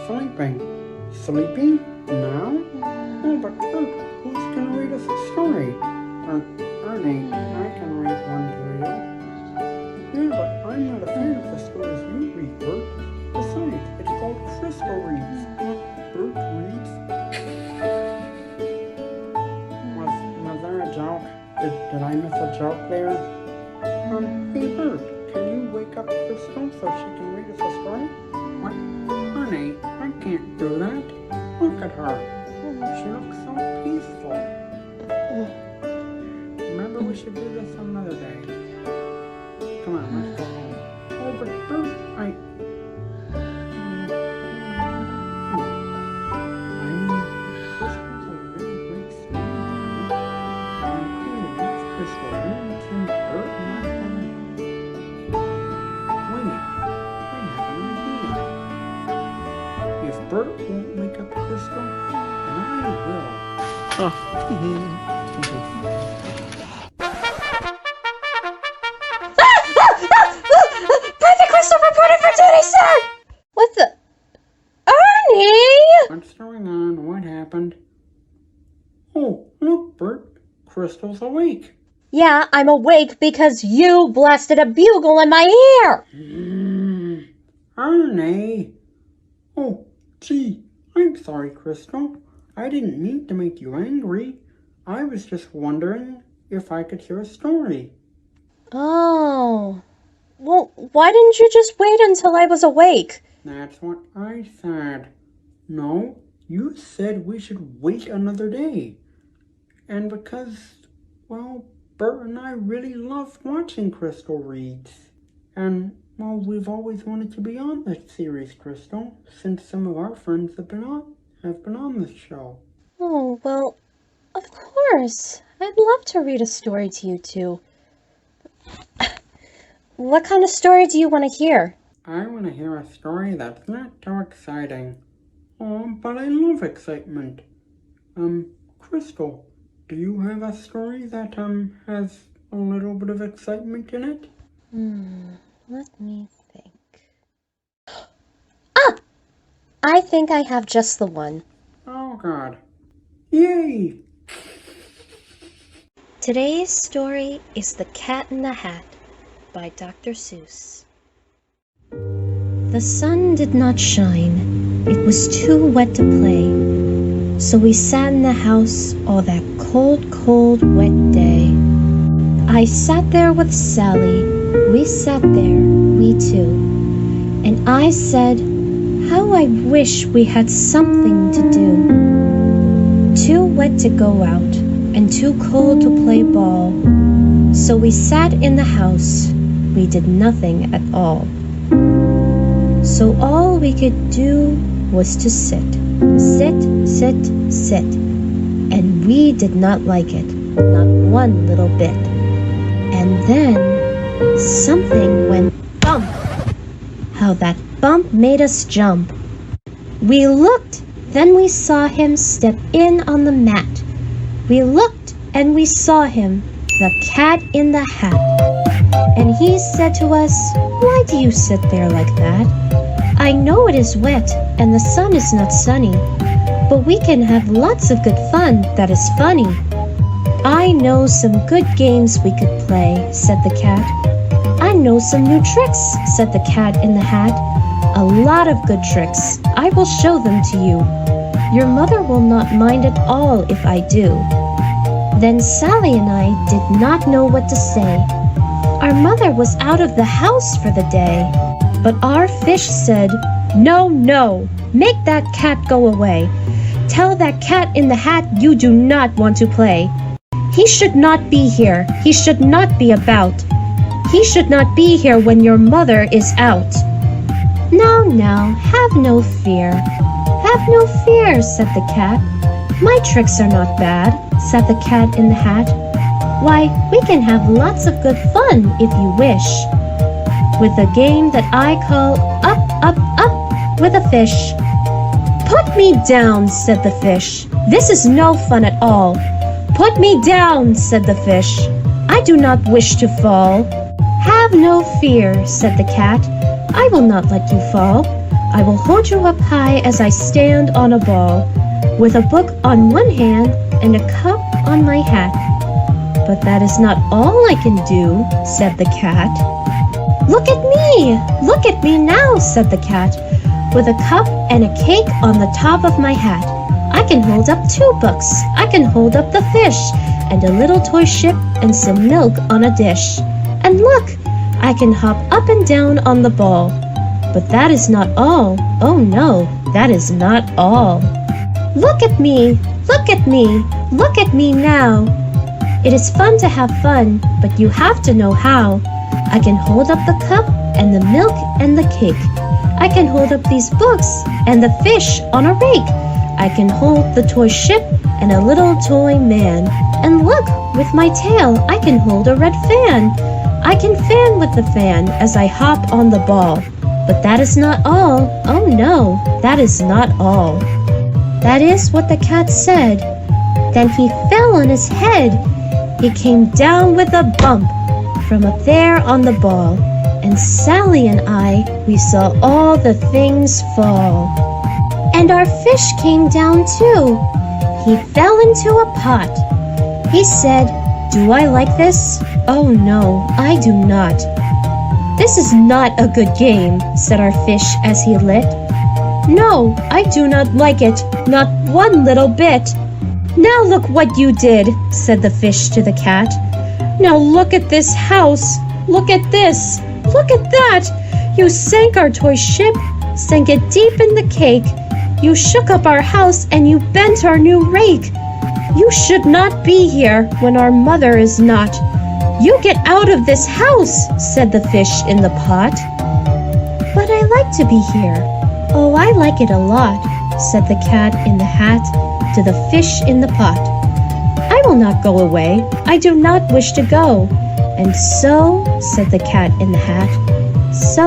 sleeping. Sleeping? Now? Oh, but Bert, who's gonna read us a story? Ernie, I can read one to you. Yeah, but I'm not a fan of the stories you read, Bert. Besides, it's called Krystal Reads, not Bert Reads. Was there a joke? Did I miss a joke there? Hey Bert, can you wake up Krystal so she can read us a story? What? Honey, I can't do that. Look at her. She looks so peaceful. Remember, we should do this another day. Come on, let's go home. Oh, but Bert, Krystal's a really great storyteller. I really love Krystal. And Bert and I can... Wait, I have an idea. If Bert won't wake up Krystal, then I will. Private Krystal reported for duty, sir! What the... Ernie! What's going on? What happened? Oh, look, Bert. Krystal's awake. Yeah, I'm awake because you blasted a bugle in my ear! Ernie! Oh, gee, I'm sorry, Krystal. I didn't mean to make you angry. I was just wondering if I could hear a story. Oh. Well, why didn't you just wait until I was awake? That's what I said. No, you said we should wait another day. And because, well, Bert and I really love watching Krystal Reads. And, well, we've always wanted to be on this series, Krystal, since some of our friends have been on this show. Oh, well, of course. I'd love to read a story to you two. What kind of story do you want to hear? I want to hear a story that's not too exciting. Oh, but I love excitement. Krystal, do you have a story that, has a little bit of excitement in it? Let me think. Ah! I think I have just the one. Oh, God. Yay! Today's story is The Cat in the Hat by Dr. Seuss. The sun did not shine. It was too wet to play. So we sat in the house all that cold, cold, wet day. I sat there with Sally. We sat there, we two. And I said, how I wish we had something to do. Too wet to go out, and too cold to play ball. So we sat in the house. We did nothing at all. So all we could do was to sit. Sit, sit, sit. And we did not like it, not one little bit. And then something went bump. How that bump made us jump. We looked, then we saw him step in on the mat. We looked and we saw him, the cat in the hat. And he said to us, why do you sit there like that? I know it is wet and the sun is not sunny, but we can have lots of good fun that is funny. I know some good games we could play, said the cat. I know some new tricks, said the cat in the hat. A lot of good tricks. I will show them to you. Your mother will not mind at all if I do. Then Sally and I did not know what to say. Our mother was out of the house for the day. But our fish said, no, no, make that cat go away. Tell that cat in the hat you do not want to play. He should not be here. He should not be about. He should not be here when your mother is out. Now, now, have no fear. Have no fear, said the cat. My tricks are not bad, said the cat in the hat. Why, we can have lots of good fun if you wish. With a game that I call Up, Up, Up with a fish. Put me down, said the fish. This is no fun at all. Put me down, said the fish. I do not wish to fall. Have no fear, said the cat. I will not let you fall. I will hold you up high as I stand on a ball, with a book on one hand and a cup on my hat. But that is not all I can do, said the cat. Look at me! Look at me now, said the cat, with a cup and a cake on the top of my hat. I can hold up 2 books. I can hold up the fish, and a little toy ship and some milk on a dish. And look, I can hop up and down on the ball. But that is not all. Oh no, that is not all. Look at me! Look at me! Look at me now! It is fun to have fun, but you have to know how. I can hold up the cup and the milk and the cake. I can hold up these books and the fish on a rake. I can hold the toy ship and a little toy man. And look, with my tail, I can hold a red fan. I can fan with the fan as I hop on the ball. But that is not all. Oh no, that is not all. That is what the cat said. Then he fell on his head. He came down with a bump from up there on the ball. And Sally and I, we saw all the things fall. And our fish came down too. He fell into a pot. He said, "Do I like this? Oh no, I do not." "This is not a good game," said our fish as he lit. "No, I do not like it, not one little bit." "Now look what you did," said the fish to the cat. "Now look at this house. Look at this. Look at that. You sank our toy ship, sank it deep in the cake. You shook up our house and you bent our new rake. You should not be here when our mother is not. You get out of this house," said the fish in the pot. "But I like to be here. Oh, I like it a lot," said the cat in the hat to the fish in the pot. "I will not go away. I do not wish to go." "And so," said the cat in the hat, "so,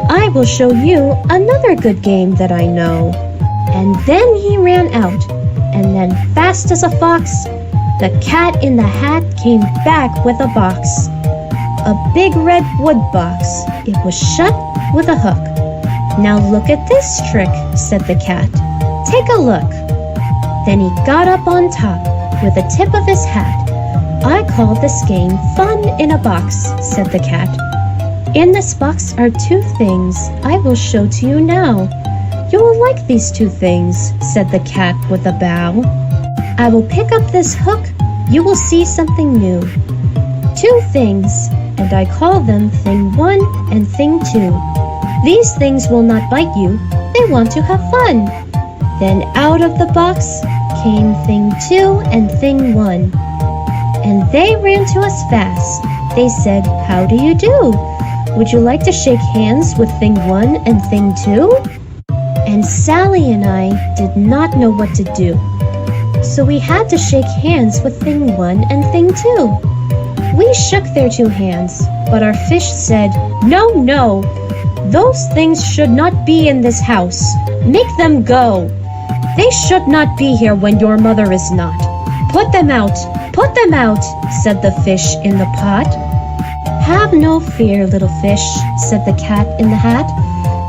I will show you another good game that I know." And then he ran out, and then fast as a fox, the cat in the hat came back with a box. A big red wood box. It was shut with a hook. "Now look at this trick," said the cat. "Take a look." Then he got up on top with the tip of his hat. "I call this game Fun in a Box," said the cat. "In this box are 2 things I will show to you now. You will like these 2 things," said the cat with a bow. "I will pick up this hook. You will see something new. 2 things, and I call them Thing 1 and Thing 2. These things will not bite you. They want to have fun." Then out of the box came Thing 2 and Thing 1. And they ran to us fast. They said, "How do you do? Would you like to shake hands with Thing 1 and Thing 2? And Sally and I did not know what to do. So we had to shake hands with Thing 1 and Thing 2. We shook their 2 hands, but our fish said, "No, no, those things should not be in this house. Make them go. They should not be here when your mother is not. Put them out, put them out," said the fish in the pot. "Have no fear, little fish," said the cat in the hat.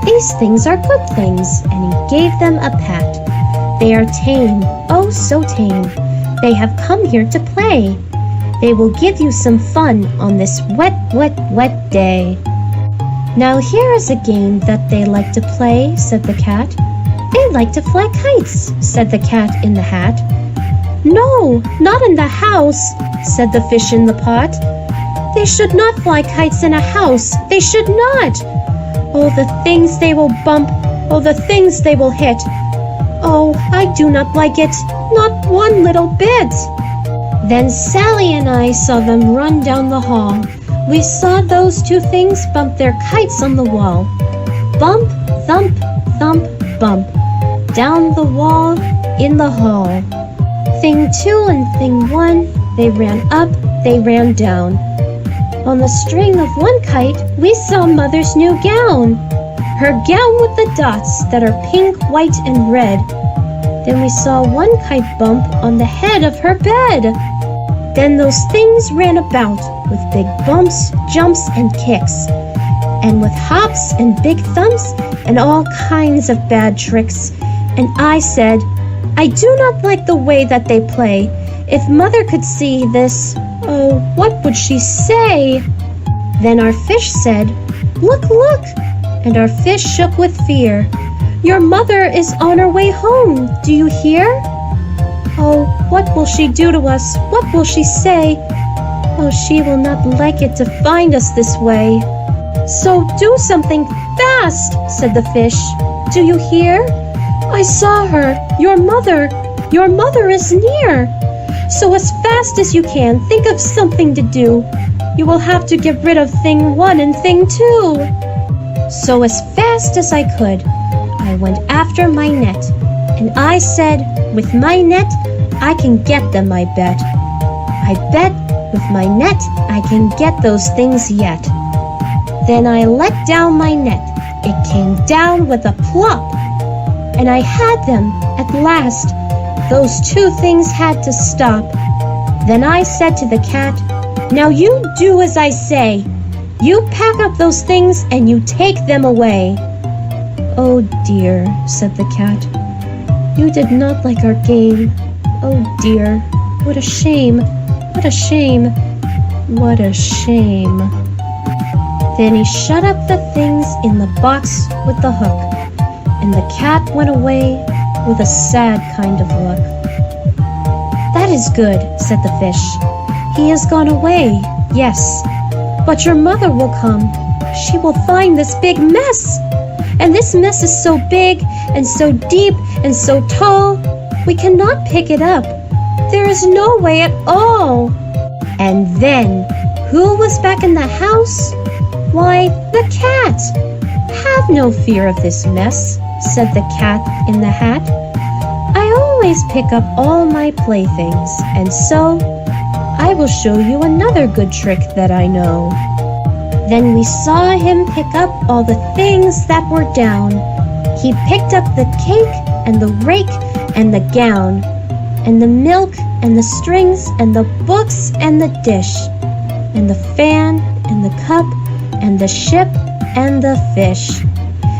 "These things are good things," and he gave them a pat. "They are tame, oh so tame. They have come here to play. They will give you some fun on this wet, wet, wet day." "Now here is a game that they like to play," said the cat. "They like to fly kites," said the cat in the hat. "No, not in the house," said the fish in the pot. "They should not fly kites in a house. They should not. Oh, the things they will bump. Oh, the things they will hit. Oh, I do not like it, not one little bit." Then Sally and I saw them run down the hall. We saw those 2 things bump their kites on the wall. Bump, thump, thump, bump. Down the wall, in the hall. Thing 2 and Thing 1, they ran up, they ran down. On the string of one kite, we saw Mother's new gown. Her gown with the dots that are pink, white, and red. Then we saw one kite bump on the head of her bed. Then those things ran about with big bumps, jumps, and kicks. and with hops and big thumps and all kinds of bad tricks. And I said, I do not like the way that they play. If Mother could see this, oh, what would she say? Then our fish said, Look, look! And our fish shook with fear. Your mother is on her way home, do you hear? Oh, what will she do to us? What will she say? Oh, she will not like it to find us this way. So do something fast, said the fish. Do you hear? I saw her, your mother is near. So as fast as you can, think of something to do. You will have to get rid of thing 1 and thing 2. So as fast as I could, I went after my net, and I said, with my net, I can get them, I bet. I bet with my net, I can get those things yet. Then I let down my net. It came down with a plop, and I had them at last. Those 2 things had to stop. Then I said to the cat, Now you do as I say. You pack up those things and you take them away. Oh dear, said the cat. You did not like our game. Oh dear, what a shame, what a shame, what a shame. Then he shut up the things in the box with the hook, and the cat went away with a sad kind of look. That is good, said the fish. He has gone away, yes, but your mother will come. She will find this big mess. And this mess is so big and so deep and so tall, we cannot pick it up. There is no way at all. And then, who was back in the house? Why, the cat. Have no fear of this mess, said the cat in the hat. I always pick up all my playthings, and so I will show you another good trick that I know. Then we saw him pick up all the things that were down. He picked up the cake and the rake and the gown, and the milk and the strings and the books and the dish, and the fan and the cup and the ship and the fish.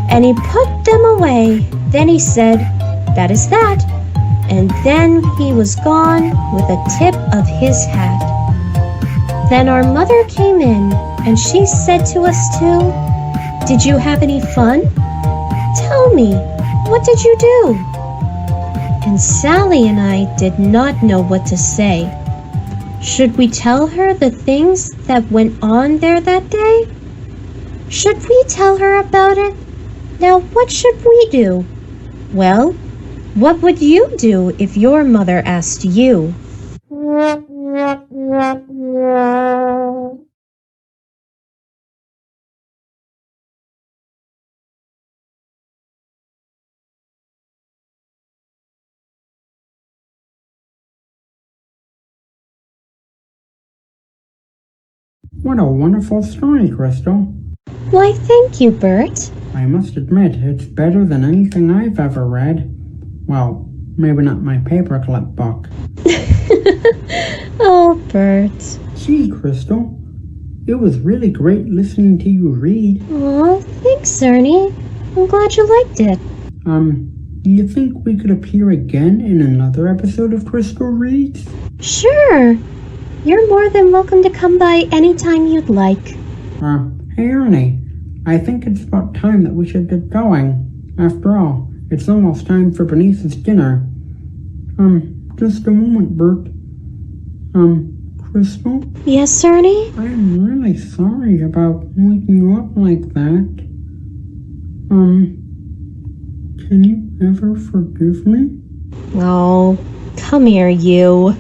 And he put them away. Then he said, That is that. And then he was gone with a tip of his hat. Then our mother came in, and she said to us too, Did you have any fun? Tell me, what did you do? And Sally and I did not know what to say. Should we tell her the things that went on there that day? Should we tell her about it? Now what should we do? Well, what would you do if your mother asked you? What a wonderful story, Krystal. Why, thank you, Bert. I must admit, it's better than anything I've ever read. Well, maybe not my paperclip book. Oh, Bert. Gee, Krystal, it was really great listening to you read. Aw, thanks, Ernie. I'm glad you liked it. Do you think we could appear again in another episode of Krystal Reads? Sure. You're more than welcome to come by anytime you'd like. Hey Ernie, I think it's about time that we should get going. After all, it's almost time for Bernice's dinner. Just a moment, Bert. Krystal? Yes, Ernie? I'm really sorry about waking you up like that. Can you ever forgive me? Oh, come here, you.